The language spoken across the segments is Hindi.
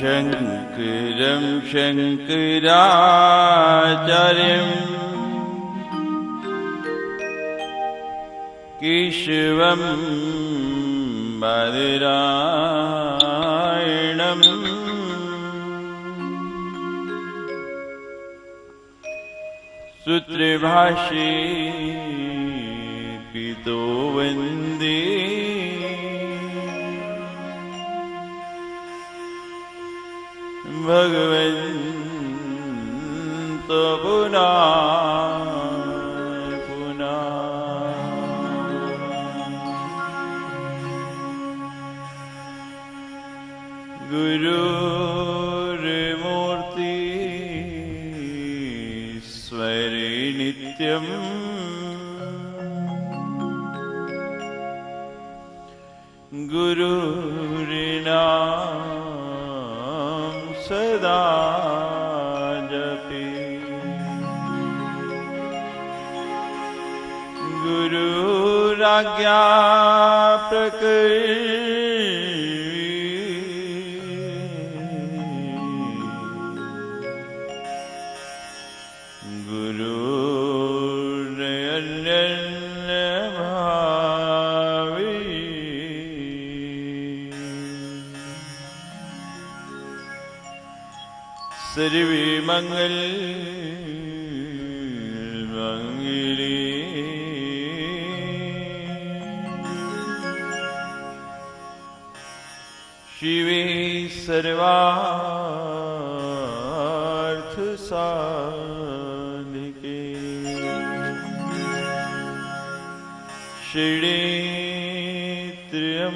शङ्करं शङ्कराचार्यं केशवं बादरायणम् सूत्रभाष्ये पितो वन्दे भगवन्तो पुनः पुनः। गुरुर्मूर्ति स्वरे नित्यम् गुरुर्नाम सदा जपे। गुरुराज्ञा प्रकृति सर्वे मंगल मंगले शिवे सर्वार्थ साधिके शरणे त्र्यंबके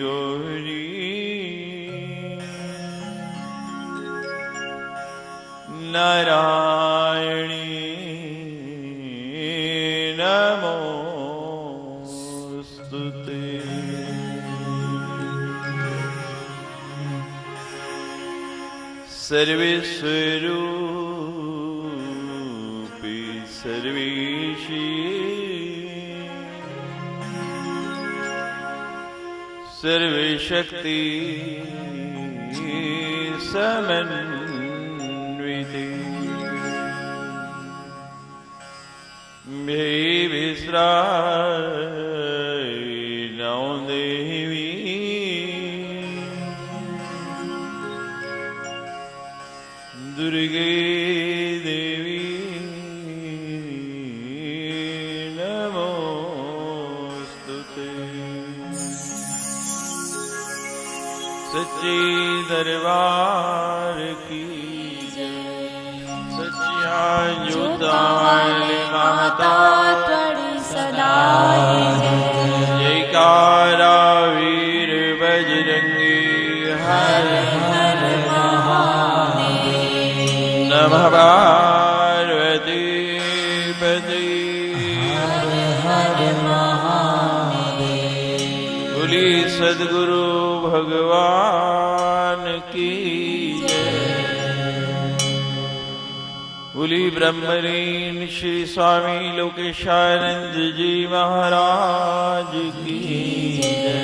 गौरी नारायणी नमोस्तुते। सर्वेश्वरूपी सर्वेशी सर्वशक्ति समन्विते विश्राणो देवी दुर्गे देवी नमोस्तुते। सच्चे दरबार की सच्चिदानंद माता त्वरी सदा जयकारा वीर बजरंगी हर हर महादेव। नमः पार्वती पति हर हर महादेव। बोली सद्गुरु भगवान की जय। बोली ब्रह्मलीन श्री स्वामी लोकेशानंद जी महाराज की जय।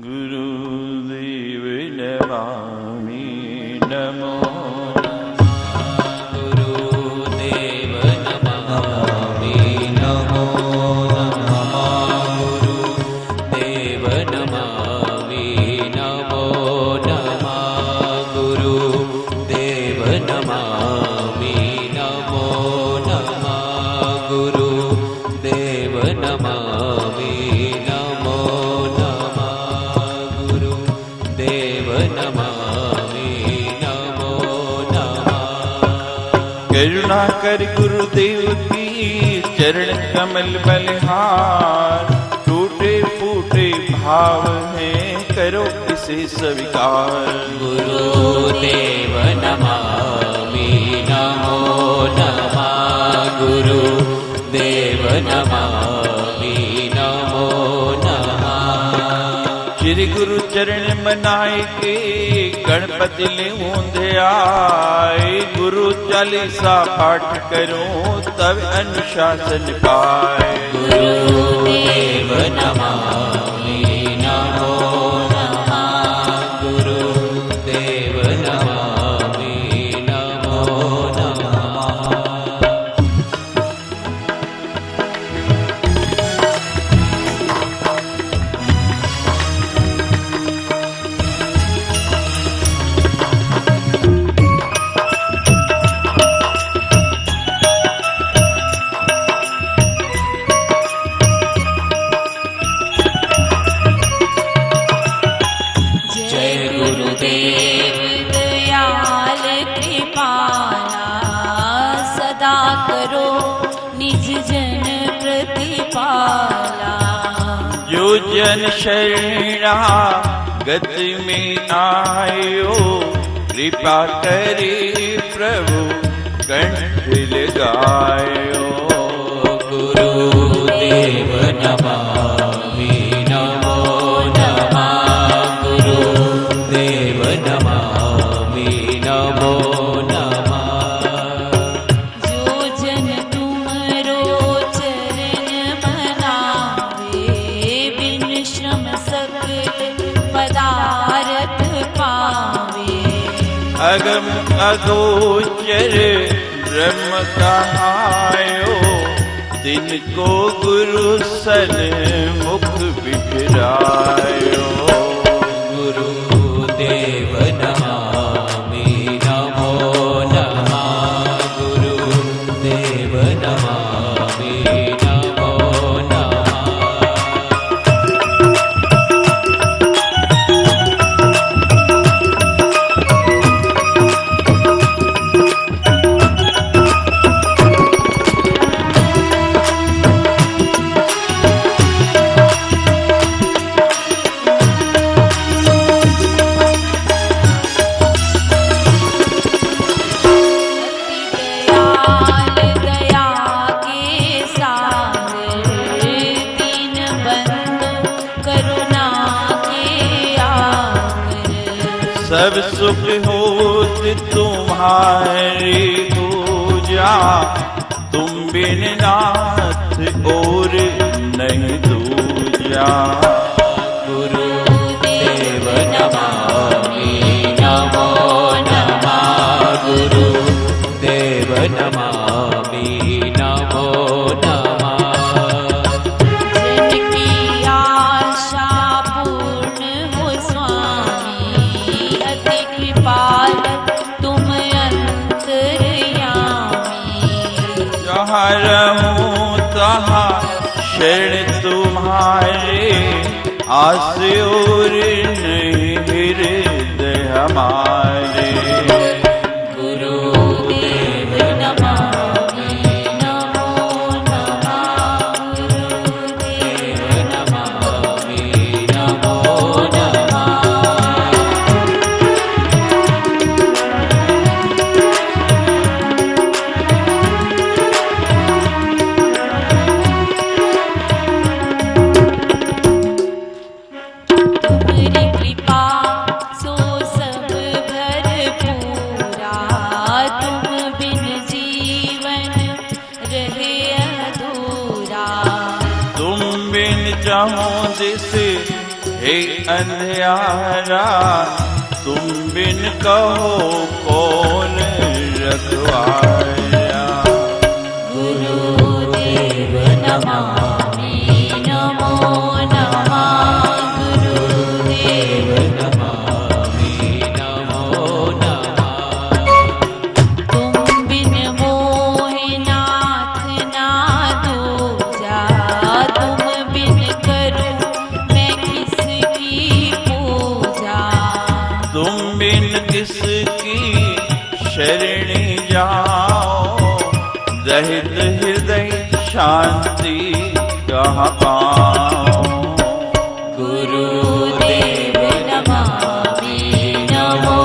गुरुदेव नमामि नमो करुणा कर गुरुदेव की चरण कमल बलिहार। टूटे फूटे भाव हैं करो इसे स्वीकार। गुरुदेव नमामि नमो नमः। गुरुदेव नमामि नमो नमः। श्री गुरु चरण मनाए के गणपति ले ऊंधे आए। गुरु चालीसा पाठ करूं तब अनुशासन पाए। गुरुदेव नमामि नमो नमः। गुरुदेव नमामि नमो नमः। जो जन शरणा गति में आयो, कृपा करे प्रभु कंठ लगायो। गुरुदेव नमामि नमो नमः। गुरुदेव नमामि नमो नमः। जो जन तुमरो चरण मनावे, बिन श्रम सकल पदारथ पावे। अगम अगोचर ब्रह्म कहायो, तिनको गुरु सन मुख बिखरायो। गुरुदेव नमामि नमो नमः। गुरुदेव नमामि नमो नमः। सब सुख होत तुम्हारी दूजा, तुम बिन नाथ और नहीं दूजा। गुरुदेव नमामि नमो नमः। गुरुदेव नमामि नमो नमः। जिनकी आशा पूर्ण हो स्वामी, अति कृपाल तुम अंतर्यामी। जहाँ रहूं तहाँ शरण तुम्हारे, आस और नहीं हृदय हमारे। गुरुदेव नमामि नमो नमः। गुरुदेव नमामि नमो नमः। तुम्हारी कृपा सो सब भरपूरा, तुम बिन जीवन रहे अधूरा। तुम बिन चाहूं जिस हे अंधियारा, तुम बिन कहो कौन रखवारा। गुरुदेव नमामि नमो नमः। गुरुदेव नमामि नमो नमः। तुम बिन मोहि नाथ ना दूजा, तुम बिन करूं मैं किसकी पूजा। तुम बिन किसकी शरणी जाओ, रहित हृदय शांति कहाँ पाओ। गुरुदेव नमामि नमो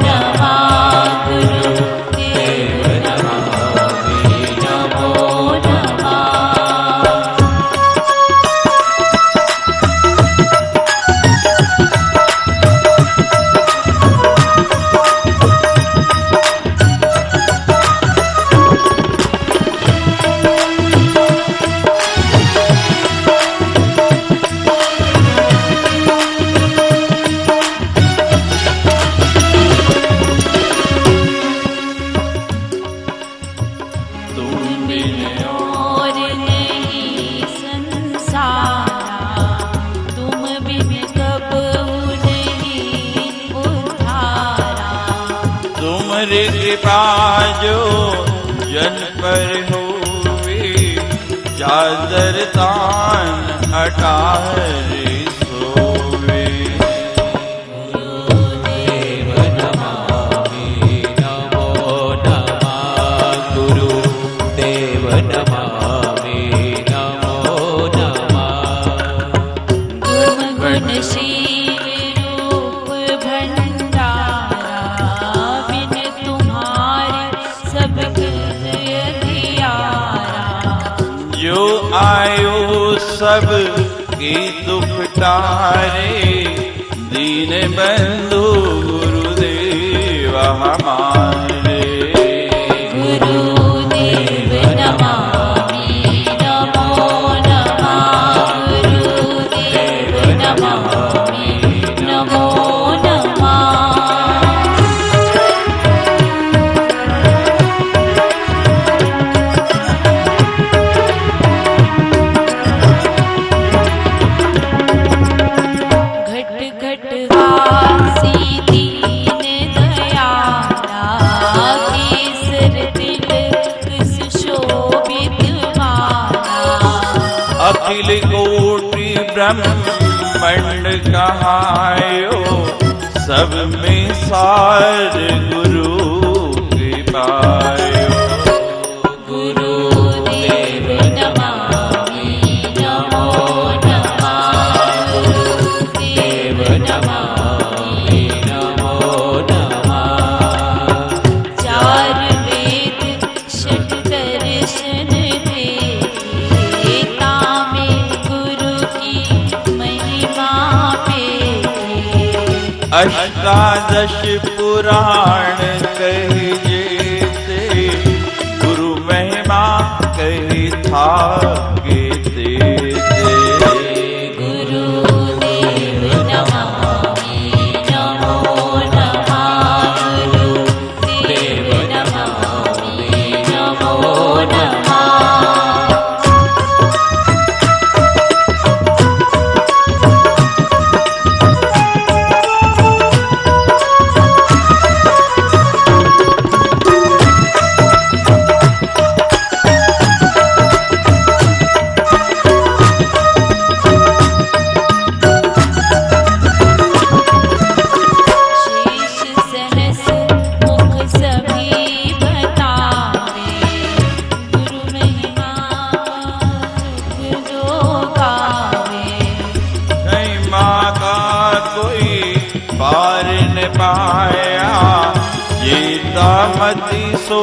नमः। गुरुदेव नमामि नमो नमः। तुमरी कृपा जो जन पर हुई, चादर तान अटारी सोवे। गुरुदेव नमामि नमो नमः, गुरुदेव नमामि नमो नमः। गुण गुणशील रूप भंडारा, बिन तुम्हारे सब अधियारा। जो आयो सब की दुख तारे, दीन बंधु गुरुदेव हमारे। गुरुदेव नमामि नमो नमः, गुरुदेव नमामि नमो नमः। घट घट वासी दीन दयाला, केसर तिलक सुशोभित माला। अखिल कोटि ब्रह्मांड कहायो, सब में सार गुरु कृपायो। गुरुदेव नमामि नमो नमः, गुरुदेव नमामि नमो नमः। चार वेद षट दर्शन देता में गुरु की महिमा पे। अष्टादश पुराण कही जेते, गुरु महिमा कही था के देते। गुरुदेव नमामि नमो नमः, गुरुदेव नमामि नमो नमः। शेष सहस मुख सभी बतावे, गुरु महिमा जो गावे। कहीं माँ का कोई पार न पाया, जीता मति सो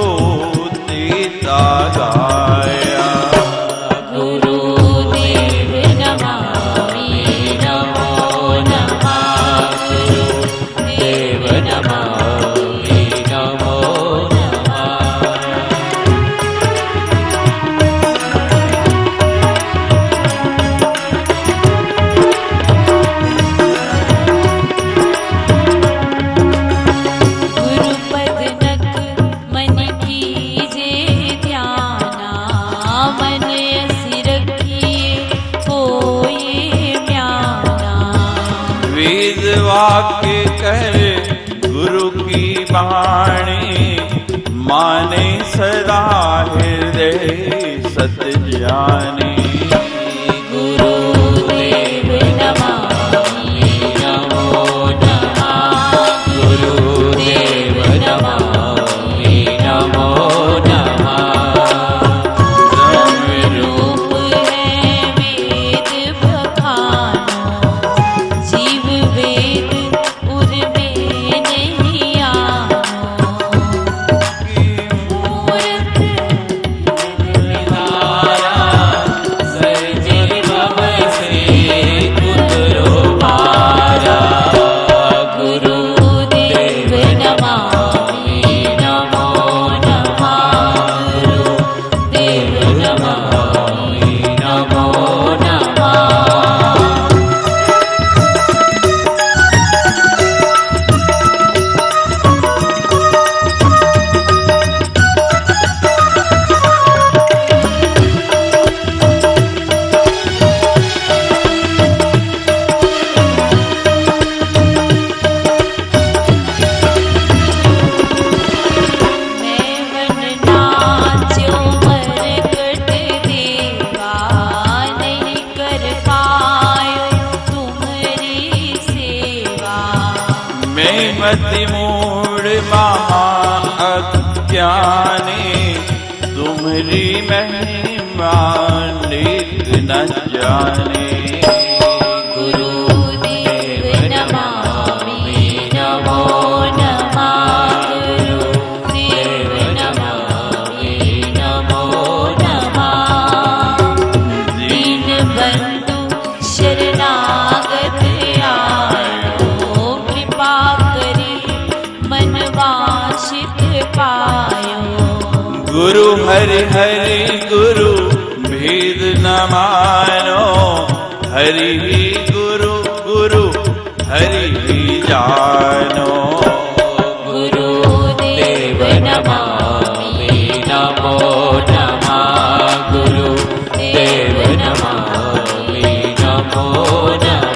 तीता गाया। गुरुदेव नमामि नमो नमः, गुरुदेव नमामि नमो नमः। गुरुपद नक मन कीजे ध्याना, मन असी रखिए कोई म्याना। वेद वाक्य कर गुरु की वाणी, माने सदा हृदय सत जानी। गुरुदेव नमामि नमो नमः, गुरुदेव नमामि नमो नमः। रूप है वेद बखानो, जीव वेद उर्मे नहीं आनो। मूरत तारा मूढ़ महा अज्ञानी, तुम्हारी महिमा नेक न जाने। गुरुदेव नमामि नमो नमः। गुरुदेव नमामि नमो नमः। दीनबंधु शरणागत आयो, कृपा करी मन वांछित पायो। गुरु हरि हरि गुरु भेद न मानो, हरि ही गुरु गुरु हरि ही जानो। गुरुदेव नमामि नमो नमः। गुरुदेव नमामि नमो नमः।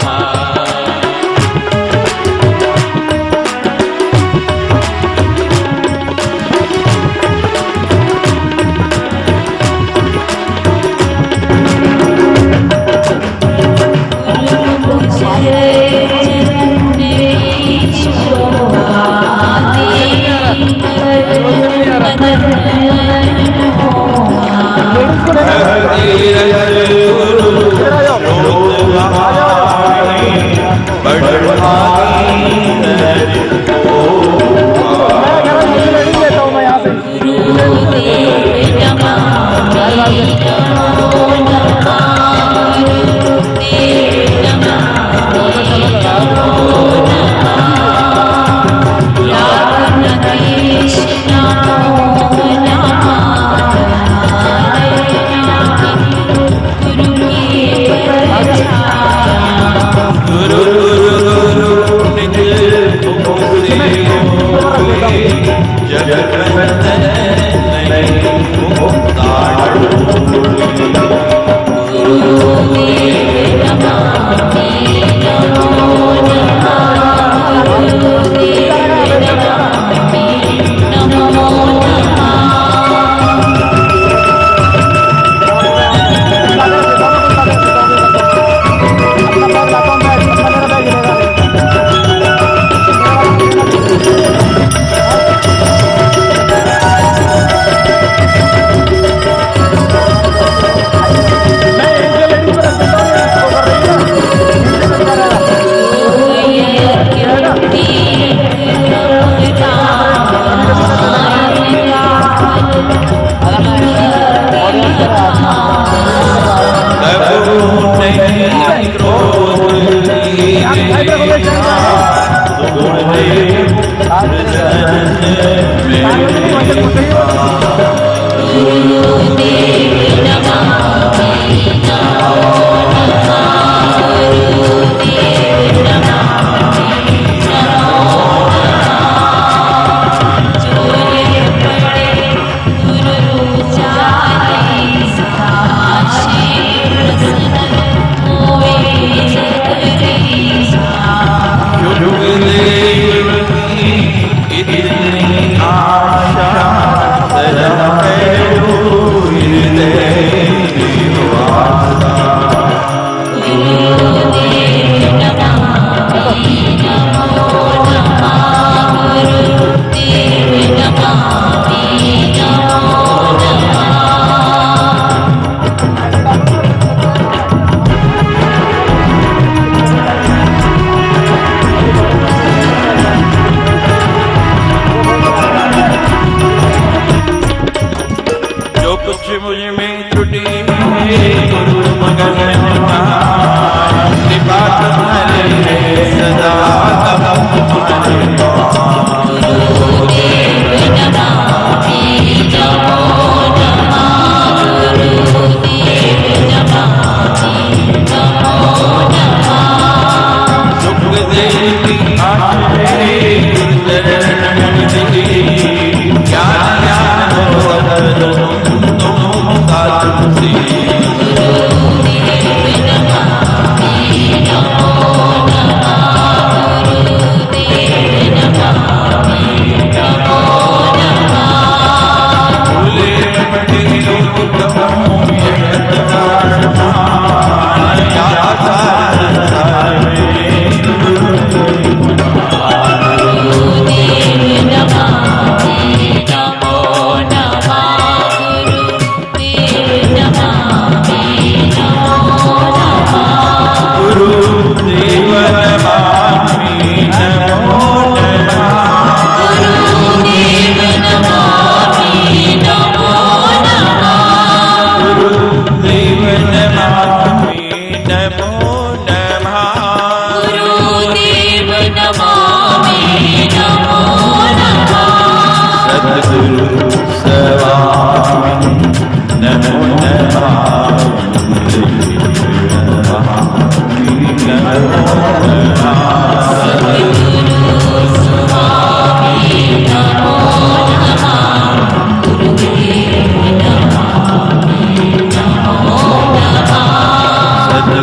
आशा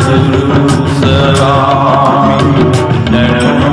सद्गुरु स्वामी नमो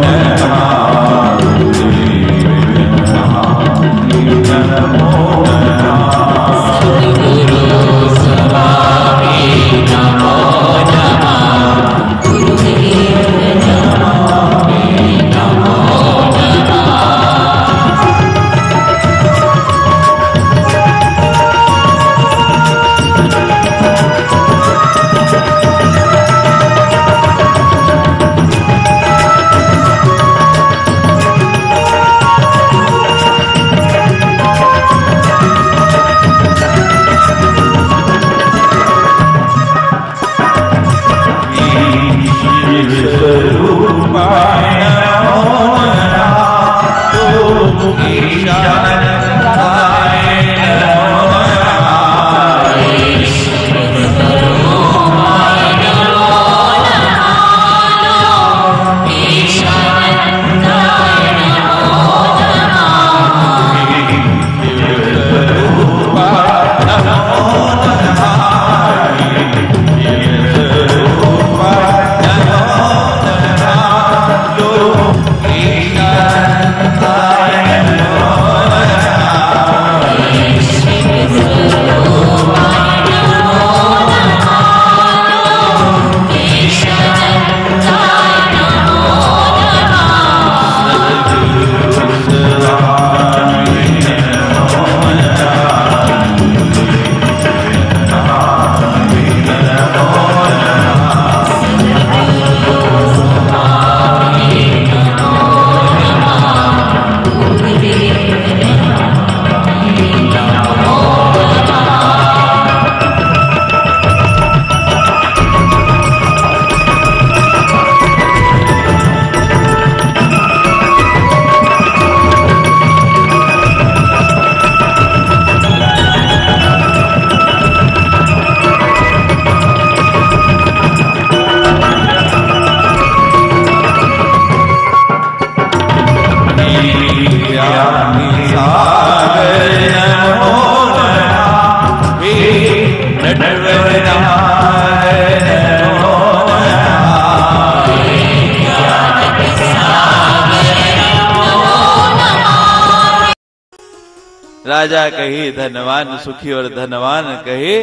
राजा कहे धनवान सुखी और धनवान कहे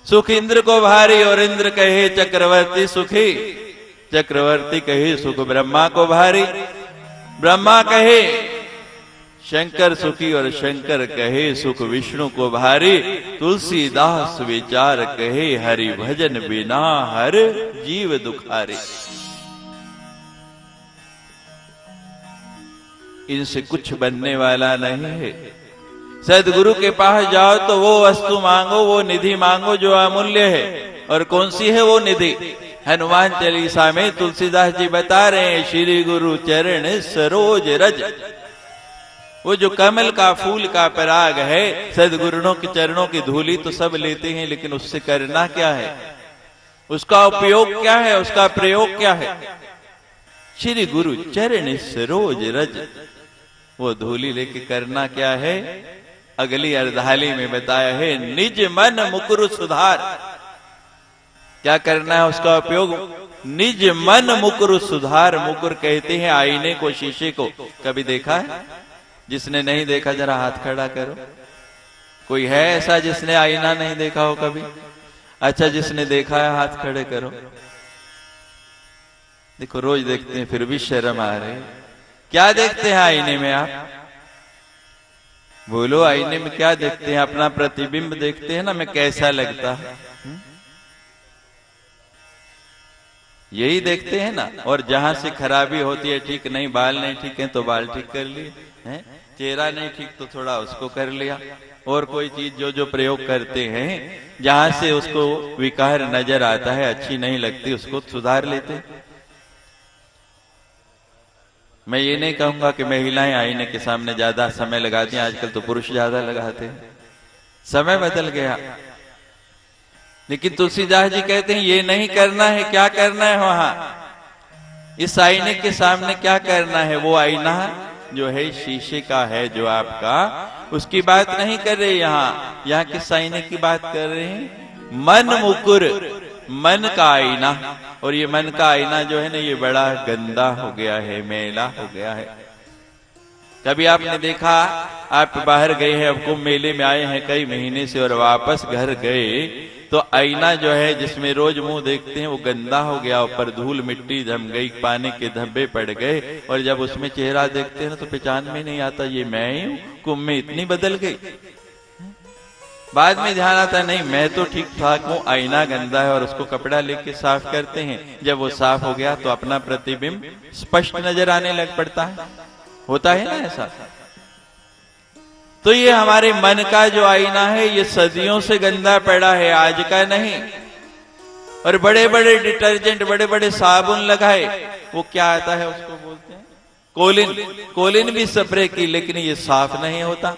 सुख इंद्र को भारी और इंद्र कहे चक्रवर्ती सुखी। चक्रवर्ती कहे सुख ब्रह्मा को भारी, ब्रह्मा कहे शंकर सुखी और शंकर कहे सुख विष्णु को भारी। तुलसीदास विचार कहे हरि भजन बिना हर जीव दुखारे। इनसे कुछ बनने वाला नहीं है। सदगुरु के पास जाओ तो वो वस्तु मांगो, वो निधि मांगो जो अमूल्य है। और कौन सी है वो निधि? हनुमान चालीसा में तुलसीदास जी बता रहे हैं श्री गुरु चरण सरोज रज। वो जो कमल का फूल का पराग है, सदगुरुओं के चरणों की धूली तो सब लेते हैं, लेकिन उससे करना क्या है, उसका उपयोग क्या है, उसका प्रयोग क्या है? श्री गुरु चरण सरोज रज, वो धूली लेके करना क्या है? अगली अर्धाली में बताया है निज मन मुकुर सुधार। क्या करना है उसका उपयोग? निज मन मुकुर सुधार। मुकुर कहते हैं आईने को, शीशे को। कभी देखा है? जिसने नहीं देखा जरा हाथ खड़ा करो। कोई है ऐसा जिसने आईना नहीं देखा हो कभी? अच्छा, जिसने देखा है हाथ खड़े करो। देखो रोज देखते हैं फिर भी शर्म आ रही। क्या देखते हैं आईने में आप? बोलो, आईने में क्या देखते हैं? अपना प्रतिबिंब देखते हैं ना, मैं कैसा लगता है, यही देखते हैं ना। और जहां से खराबी होती है, ठीक नहीं, बाल नहीं ठीक है तो बाल ठीक कर लिए, चेहरा नहीं ठीक तो थोड़ा उसको कर लिया। और कोई चीज जो जो प्रयोग करते हैं, जहां से उसको विकार नजर आता है, अच्छी नहीं लगती, उसको सुधार लेते। मैं ये नहीं कहूंगा कि महिलाएं आईने के सामने ज्यादा समय लगाती हैं, आजकल तो पुरुष ज्यादा लगाते हैं, समय बदल गया। लेकिन तुलसीदास जी कहते हैं ये नहीं करना है। क्या करना है वहां? इस आईने के सामने क्या करना है? वो आईना जो है शीशे का है जो आपका, उसकी बात नहीं कर रहे यहाँ किस आईने की बात कर रहे हैं? मन मुकुर, मन का आईना। और ये मन का आईना जो है ना, ये बड़ा गंदा हो गया है, मैला हो गया है। कभी आपने देखा, आप बाहर गए हैं, अब कुंभ मेले में आए हैं कई महीने से और वापस घर गए तो आईना जो है जिसमें रोज मुंह देखते हैं वो गंदा हो गया, ऊपर धूल मिट्टी जम गई, पानी के धब्बे पड़ गए, और जब उसमें चेहरा देखते हैं ना तो पहचान में नहीं आता ये मैं ही हूं, कुंभ में इतनी बदल गई। बाद में ध्यान आता नहीं मैं तो ठीक ठाक हूं, आईना गंदा है, और उसको कपड़ा लेके साफ करते हैं। जब वो साफ हो गया तो अपना प्रतिबिंब स्पष्ट नजर आने लग पड़ता है। होता है ना ऐसा? तो ये हमारे मन का जो आईना है ये सदियों से गंदा पड़ा है, आज का नहीं। और बड़े बड़े डिटर्जेंट, बड़े बड़े साबुन लगाए, वो क्या आता है उसको बोलते हैं कोलिन। कोलिन भी स्प्रे की, लेकिन ये साफ नहीं होता।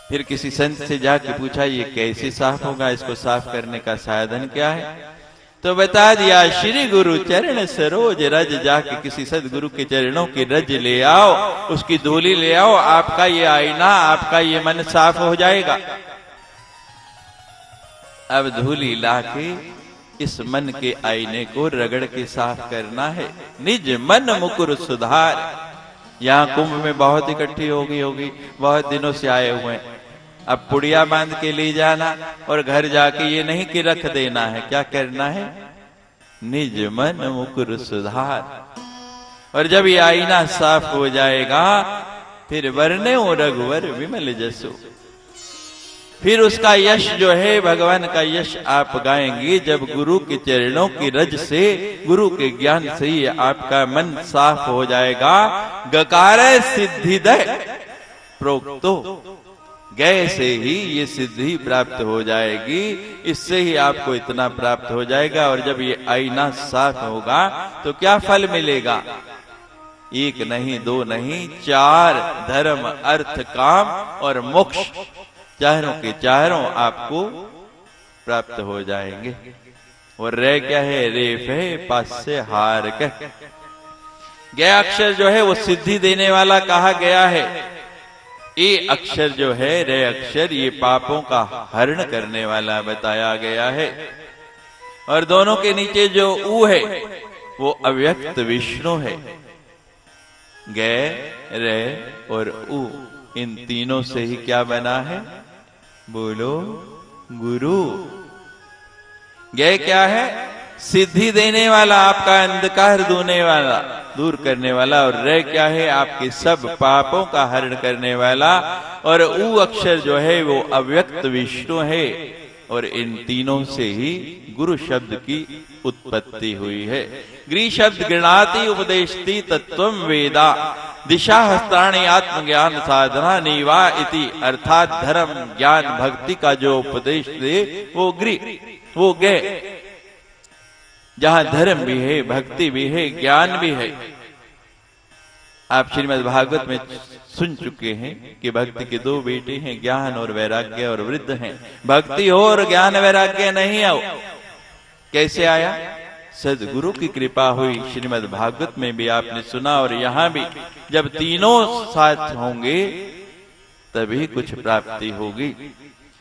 फिर किसी संत से जाके पूछा ये कैसे साफ होगा, इसको साफ करने का साधन क्या है? तो बता दिया श्री गुरु चरण सरोज रज, जाके किसी सदगुरु के चरणों की रज ले आओ, उसकी धूली ले आओ, आपका ये आईना, आपका ये मन साफ हो जाएगा। अब धूली लाके इस मन के आईने को रगड़ के साफ करना है। निज मन मुकुर सुधार। यहाँ कुंभ में बहुत इकट्ठी होगी, बहुत दिनों से आए हुए हैं। अब पुड़िया बांध के ले जाना और घर जाके ये नहीं कि रख देना है, क्या करना है? निज मन मुकुर सुधार। और जब ये आईना साफ हो जाएगा फिर वर्णे रघुवर विमल जसो, फिर उसका यश जो है भगवान का यश आप गाएंगे। जब गुरु के चरणों की रज से, गुरु के ज्ञान से ही आपका मन साफ हो जाएगा। गकार सिद्धिदय प्रोक्तो, गए से ही ये सिद्धि प्राप्त हो जाएगी, इससे ही आपको इतना प्राप्त हो जाएगा। और जब ये आईना साफ होगा तो क्या फल मिलेगा? एक नहीं, दो नहीं, 4 धर्म अर्थ काम और मोक्ष, चारों के चारों आपको प्राप्त हो जाएंगे। और रे क्या है? रेफ है पास से हार के। गया अक्षर जो है वो सिद्धि देने वाला कहा गया है। ये अक्षर जो है रे अक्षर, ये पापों का हरण करने वाला बताया गया है। और दोनों के नीचे जो ऊ है वो अव्यक्त विष्णु है। गे, रे और ऊ, इन तीनों से ही क्या बना है? बोलो गुरु। गे क्या है? सिद्धि देने वाला, आपका अंधकार दूर करने वाला। और रे क्या है? आपके सब पापों का हरण करने वाला। और ऊ अक्षर जो है वो अव्यक्त विष्णु है। और इन तीनों से ही गुरु शब्द की उत्पत्ति हुई है। गृह शब्द गृणाति उपदेशति तत्वम वेदा, दिशा हस्ताणी आत्मज्ञान साधना नीवा इति, अर्थात धर्म ज्ञान भक्ति का जो उपदेश दे वो गृह, वो गे, जहां धर्म भी है, भक्ति भी है, ज्ञान भी है। आप श्रीमद् भागवत में सुन चुके हैं कि भक्ति के 2 बेटे हैं, ज्ञान और वैराग्य और वृद्ध हैं। भक्ति हो और ज्ञान वैराग्य नहीं आओ। कैसे आया? सदगुरु की कृपा हुई। श्रीमद् भागवत में भी आपने सुना और यहां भी, जब तीनों साथ होंगे तभी कुछ प्राप्ति होगी।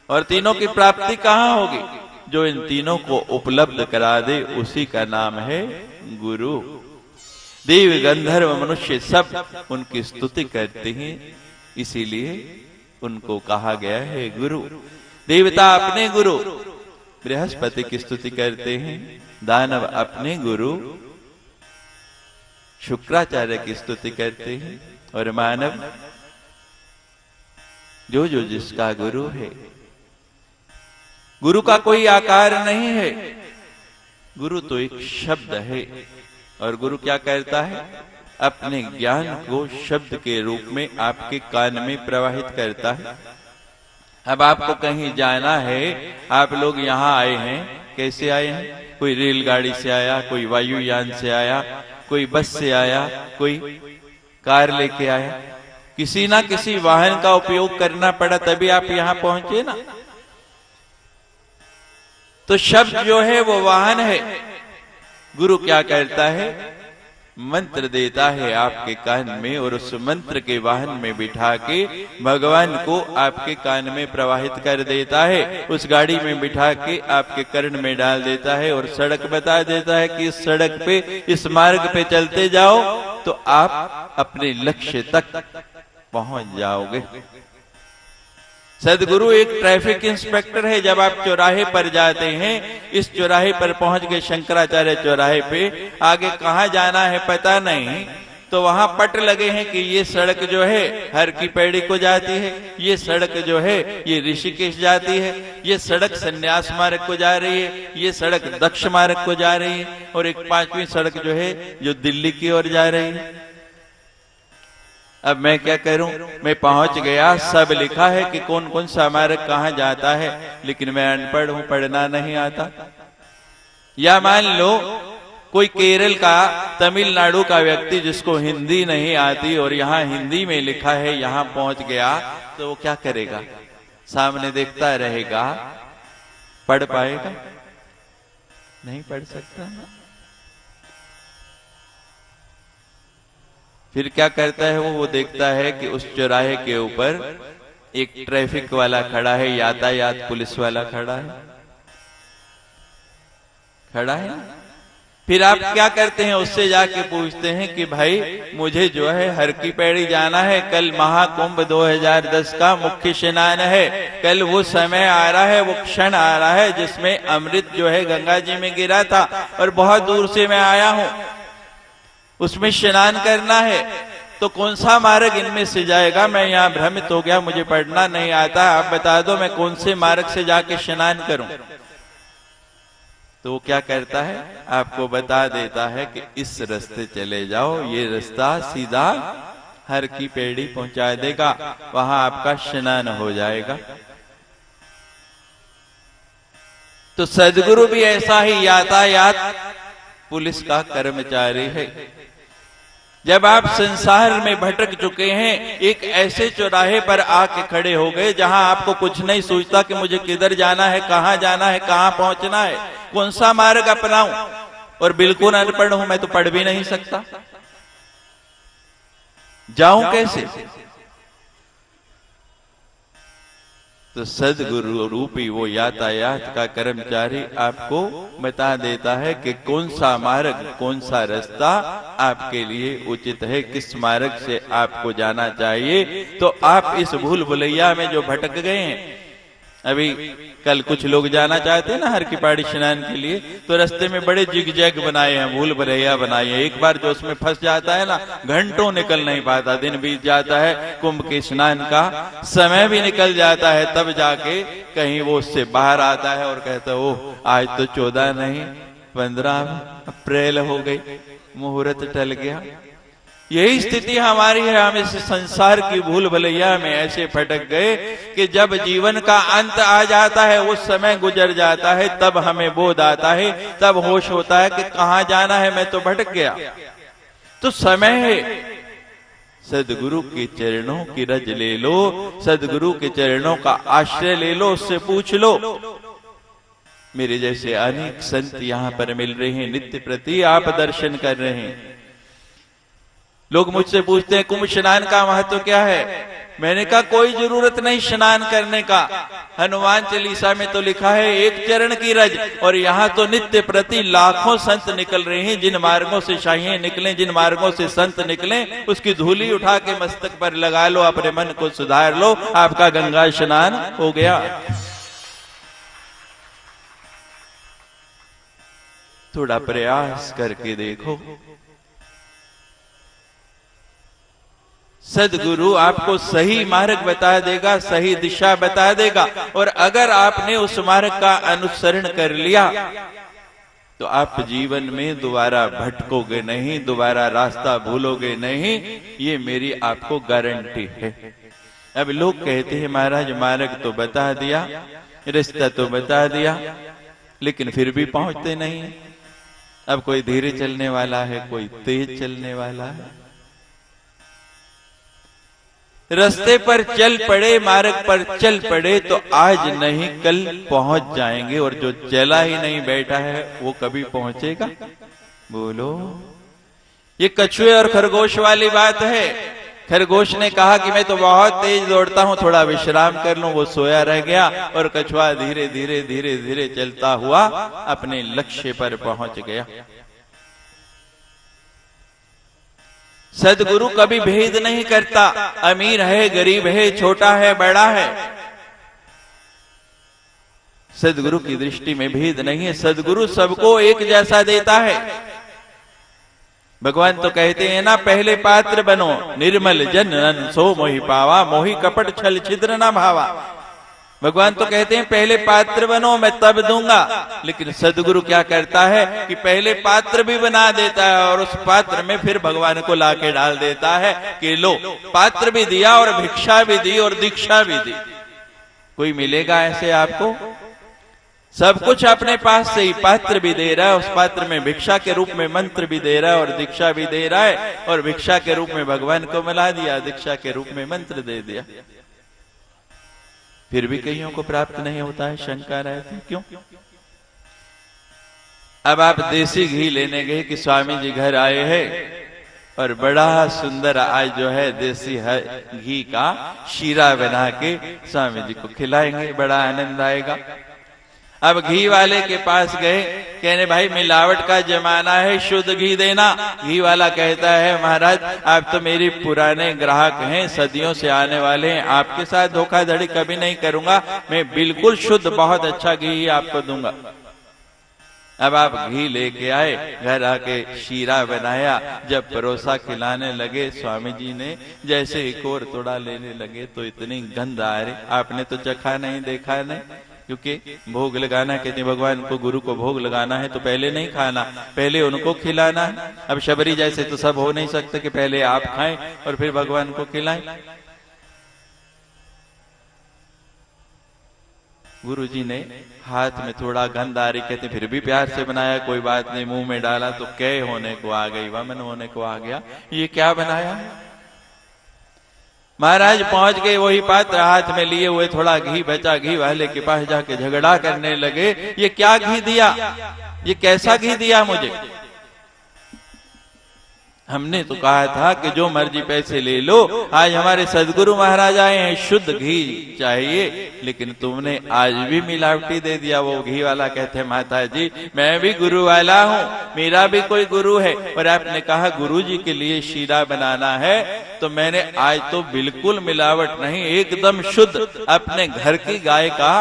और तीनों की प्राप्ति कहां होगी? जो इन तीनों को उपलब्ध करा दे उसी का नाम है गुरु। देव गंधर्व मनुष्य सब उनकी स्तुति करते हैं, इसीलिए उनको कहा गया है गुरु। देवता अपने गुरु बृहस्पति की स्तुति करते हैं, दानव अपने गुरु शुक्राचार्य की स्तुति करते हैं, और मानव जो जिसका गुरु है। गुरु का कोई आकार नहीं है, गुरु तो एक शब्द है। और गुरु क्या करता है? अपने ज्ञान को शब्द के रूप में आपके कान में प्रवाहित करता है। अब आपको कहीं जाना है, आप लोग यहाँ आए हैं, कैसे आए हैं? कोई रेलगाड़ी से आया, कोई वायुयान से आया, कोई बस से आया, कोई कार लेके आया, किसी ना किसी वाहन का उपयोग करना पड़ा तभी आप यहां पहुंचे ना। तो शब्द जो है वो वाहन है। गुरु क्या करता है? मंत्र देता है आपके कान में और उस मंत्र के वाहन में बिठा के भगवान को आपके कान में प्रवाहित कर देता है। उस गाड़ी में बिठा के आपके कर्ण में डाल देता है और सड़क बता देता है कि इस सड़क पे, इस मार्ग पे चलते जाओ तो आप अपने लक्ष्य तक पहुंच जाओगे। सदगुरु एक ट्रैफिक इंस्पेक्टर है। जब आप चौराहे पर जाते हैं, इस चौराहे पर पहुंच गए, शंकराचार्य चौराहे पे, आगे कहां जाना है पता नहीं, तो वहां पट लगे हैं कि ये सड़क जो है हर की पैड़ी को जाती है, ये सड़क जो है ये ऋषिकेश जाती है, ये सड़क संन्यास मार्ग को जा रही है, ये सड़क दक्ष मार्ग को जा रही है, और एक 5वीं सड़क जो है जो दिल्ली की ओर जा रही है। अब मैं क्या करूं? मैं पहुंच गया, सब लिखा है कि कौन कौन सा मार्ग कहां जाता है, लेकिन मैं अनपढ़ हूं, पढ़ना नहीं आता। या मान लो कोई केरल का, तमिलनाडु का व्यक्ति जिसको हिंदी नहीं आती और यहां हिंदी में लिखा है, यहां पहुंच गया, तो वो क्या करेगा? सामने देखता रहेगा, पढ़ पाएगा? नहीं पढ़ सकता ना। फिर क्या करता है वो देखता है कि उस चौराहे के ऊपर एक ट्रैफिक वाला खड़ा है, यातायात पुलिस वाला खड़ा है, फिर आप क्या करते हैं? उससे जाके पूछते हैं कि भाई मुझे जो है हर की पैड़ी जाना है, कल महाकुंभ 2010 का मुख्य स्नान है, कल वो समय आ रहा है, वो क्षण आ रहा है जिसमें अमृत जो है गंगा जी में गिरा था और बहुत दूर से मैं आया हूं, उसमें स्नान करना है, तो कौन सा मार्ग इनमें से जाएगा? मैं यहाँ भ्रमित हो गया, मुझे पढ़ना नहीं आता, आप बता दो मैं कौन से मार्ग से जाके स्नान करूं? तो वो क्या करता है? आपको बता देता है कि इस रास्ते चले जाओ, ये रास्ता सीधा हर की पैड़ी पहुंचा देगा, वहां आपका स्नान हो जाएगा। तो सदगुरु भी ऐसा ही यातायात पुलिस का कर्मचारी है। जब आप संसार में भटक चुके हैं, एक ऐसे चौराहे पर आके खड़े हो गए जहां आपको कुछ नहीं सूझता कि मुझे किधर जाना है, कहां जाना है, कहां पहुंचना है, कौन सा मार्ग अपनाऊं, और बिल्कुल अनपढ़ हूं, मैं तो पढ़ भी नहीं सकता, जाऊं कैसे? तो सदगुरु रूपी वो यातायात का कर्मचारी आपको बता देता है कि कौन सा मार्ग, कौन सा रास्ता आपके लिए उचित है, किस मार्ग से आपको जाना चाहिए। तो आप इस भूल भुलैया में जो भटक गए हैं, अभी कल कुछ लोग जाना चाहते हैं ना हर की पैड़ी स्नान के लिए, तो रास्ते में बड़े जिग-जैग बनाए हैं, भूल भुलैया बनाए हैं। एक बार जो उसमें फंस जाता है ना, घंटों निकल नहीं पाता, दिन बीत जाता है, कुंभ के स्नान का समय भी निकल जाता है, तब जाके कहीं वो उससे बाहर आता है और कहता है ओह आज तो 14 नहीं 15 अप्रैल हो गई, मुहूर्त टल गया। यही स्थिति हमारी है। हम इस संसार की भूल भुलैया में ऐसे भटक गए कि जब जीवन का अंत आ जाता है, वो समय गुजर जाता है, तब हमें बोध आता है, तब होश होता है कि कहां जाना है, मैं तो भटक गया। तो समय है, सदगुरु के चरणों की रज ले लो, सदगुरु के चरणों का आश्रय ले लो, उससे पूछ लो। मेरे जैसे अनेक संत यहां पर मिल रहे हैं, नित्य प्रति आप दर्शन कर रहे हैं। लोग मुझसे पूछते हैं कुंभ स्नान का महत्व क्या है? मैंने कहा कोई जरूरत नहीं स्नान करने का। हनुमान चालीसा में तो लिखा है एक चरण की रज, और यहाँ तो नित्य प्रति लाखों संत निकल रहे हैं। जिन मार्गों से शाहियां निकले, जिन मार्गों से संत निकले, उसकी धूली उठा के मस्तक पर लगा लो, अपने मन को सुधार लो, आपका गंगा स्नान हो गया। थोड़ा प्रयास करके देखो, सदगुरु आपको सही मार्ग बता देगा, सही दिशा बता देगा। और अगर आपने उस मार्ग का अनुसरण कर लिया तो आप जीवन में दोबारा भटकोगे नहीं, दोबारा रास्ता भूलोगे नहीं, ये मेरी आपको गारंटी है। अब लोग कहते हैं महाराज मार्ग तो बता दिया, रास्ता तो बता दिया, लेकिन फिर भी पहुंचते नहीं। अब कोई धीरे चलने वाला है, कोई तेज चलने वाला है। रास्ते पर चल पड़े, मार्ग पर चल पड़े तो आज नहीं कल पहुंच जाएंगे, और जो चला ही नहीं बैठा है वो कभी पहुंचेगा? बोलो। ये कछुए और खरगोश वाली बात है। खरगोश ने कहा कि मैं तो बहुत तेज दौड़ता हूं, थोड़ा विश्राम कर लूं। वो सोया रह गया और कछुआ धीरे धीरे धीरे धीरे चलता हुआ अपने लक्ष्य पर पहुंच गया। सद्गुरु कभी भेद नहीं करता, अमीर है गरीब है, छोटा है बड़ा है। सद्गुरु की दृष्टि में भेद नहीं है। सद्गुरु सबको एक जैसा देता है। भगवान तो कहते हैं ना, पहले पात्र बनो, निर्मल जन सो मोहि पावा, मोहि कपट छल छिद्र न भावा। भगवान तो कहते हैं पहले पात्र बनो, मैं तब दूंगा। लेकिन सद्गुरु क्या करता है कि पहले पात्र भी बना देता है और उस पात्र में फिर भगवान को लाके डाल देता है कि लो, पात्र भी दिया और भिक्षा भी दी और दीक्षा भी दी। कोई मिलेगा ऐसे आपको? सब कुछ अपने पास से ही, पात्र भी दे रहा है, उस पात्र में भिक्षा के रूप में मंत्र भी दे रहा है और दीक्षा भी दे रहा है, और भिक्षा के रूप में भगवान को मिला दिया, दीक्षा के रूप में मंत्र दे दिया। फिर भी कईयों को प्राप्त नहीं होता है, शंका रहती क्यों? अब आप देसी घी लेने गए कि स्वामी जी घर आए हैं और बड़ा सुंदर आज जो है देसी घी का शीरा बना के स्वामी जी को खिलाएंगे, बड़ा आनंद आएगा। अब घी वाले के पास गए, कहने भाई मिलावट का जमाना है, शुद्ध घी देना। घी वाला कहता है महाराज आप तो मेरे पुराने ग्राहक हैं, सदियों से आने वाले हैं, आपके साथ धोखाधड़ी कभी नहीं करूंगा, मैं बिल्कुल शुद्ध बहुत अच्छा घी आपको दूंगा। अब आप घी लेके आए, घर आके शीरा बनाया, जब परोसा खिलाने लगे स्वामी जी ने जैसे एक और तोड़ा लेने लगे तो इतनी गंध आ रही। आपने तो चखा नहीं, देखा नहीं, क्योंकि भोग लगाना, कहते भगवान को गुरु को भोग लगाना है तो पहले नहीं खाना, पहले उनको खिलाना है। अब शबरी जैसे तो सब हो नहीं सकते कि पहले आप खाएं और फिर भगवान को खिलाएं। गुरु जी ने हाथ में थोड़ा गंध आ रही, कहते फिर भी प्यार से बनाया, कोई बात नहीं, मुंह में डाला तो कै होने को आ गई, वमन होने को आ गया। ये क्या बनाया? महाराज पहुंच गए, वही पात्र हाथ में लिए हुए, थोड़ा घी बचा, घी वाले के पास जाके झगड़ा करने लगे, ये क्या घी दिया, ये कैसा घी दिया मुझे? हमने तो कहा था कि जो मर्जी पैसे ले लो, आज हमारे सदगुरु महाराज आए हैं, शुद्ध घी चाहिए, लेकिन तुमने आज भी मिलावटी दे दिया। वो घी वाला कहते माता जी मैं भी गुरु वाला हूँ, मेरा भी कोई गुरु है, और आपने कहा गुरु जी के लिए शीरा बनाना है तो मैंने आज तो बिल्कुल मिलावट नहीं, एकदम शुद्ध अपने घर की गाय का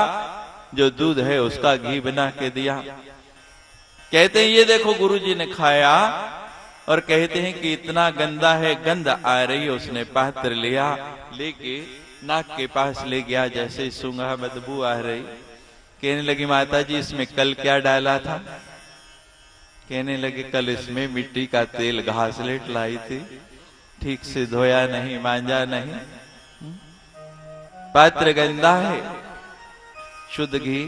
जो दूध है उसका घी बना के दिया। कहते हैं ये देखो गुरु जी ने खाया और कहते हैं कि इतना गंदा है, गंध आ रही है। उसने पात्र लिया, लेके नाक के पास ले गया, जैसे सूंघा बदबू आ रही। कहने लगी माता जी इसमें कल क्या डाला था? कहने लगे कल इसमें मिट्टी का तेल घासलेट लाई थी, ठीक से धोया नहीं, मांजा नहीं, पात्र गंदा है। शुद्ध घी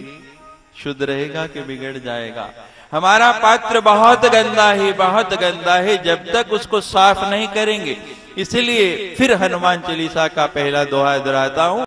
शुद्ध रहेगा कि बिगड़ जाएगा? हमारा पात्र बहुत गंदा है, बहुत गंदा है, जब तक उसको साफ नहीं करेंगे। इसलिए फिर हनुमान चालीसा का पहला दोहा दोहराता हूं,